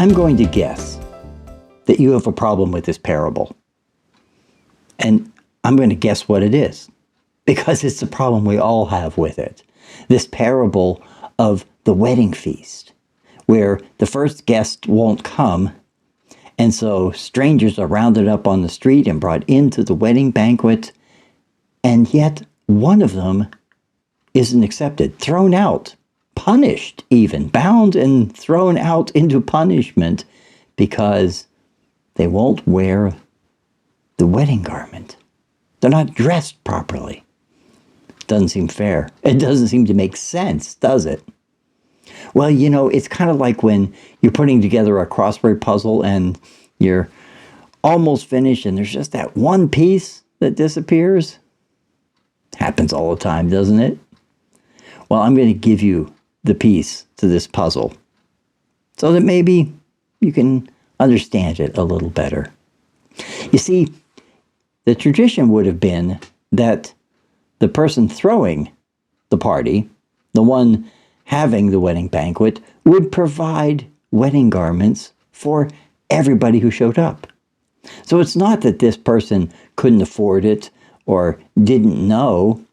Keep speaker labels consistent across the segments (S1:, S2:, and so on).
S1: I'm going to guess that you have a problem with this parable. And I'm going to guess what it is, because it's the problem we all have with it. This parable of the wedding feast, where the first guest won't come, and so strangers are rounded up on the street and brought into the wedding banquet, and yet one of them isn't accepted, thrown out, punished even, bound and thrown out into punishment because they won't wear the wedding garment. They're not dressed properly. Doesn't seem fair. It doesn't seem to make sense, does it? Well, you know, it's kind of like when you're putting together a crossword puzzle and you're almost finished and there's just that one piece that disappears. Happens all the time, doesn't it? Well, I'm going to give you the piece to this puzzle so that maybe you can understand it a little better. You see, the tradition would have been that the person throwing the party, the one having the wedding banquet, would provide wedding garments for everybody who showed up. So it's not that this person couldn't afford it or didn't know.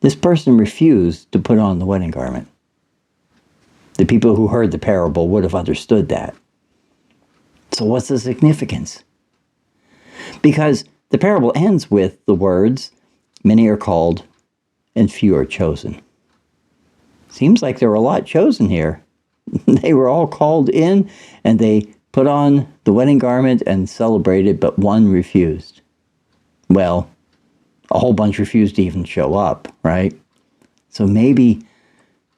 S1: This person refused to put on the wedding garment. The people who heard the parable would have understood that. So what's the significance? Because the parable ends with the words, "Many are called and few are chosen." Seems like there were a lot chosen here. They were all called in and they put on the wedding garment and celebrated, but one refused. Well, a whole bunch refused to even show up, right? So maybe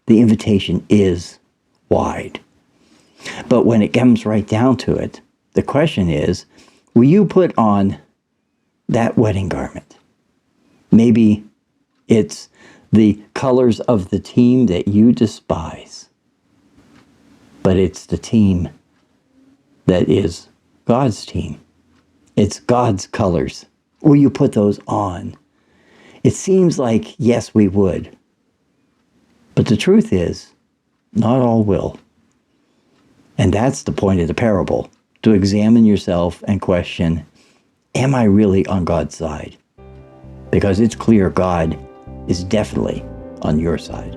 S1: the invitation is wide. But when it comes right down to it, the question is, will you put on that wedding garment? Maybe it's the colors of the team that you despise, but it's the team that is God's team. It's God's colors. Will you put those on? It seems like, yes, we would. But the truth is, not all will. And that's the point of the parable, to examine yourself and question, am I really on God's side? Because it's clear God is definitely on your side.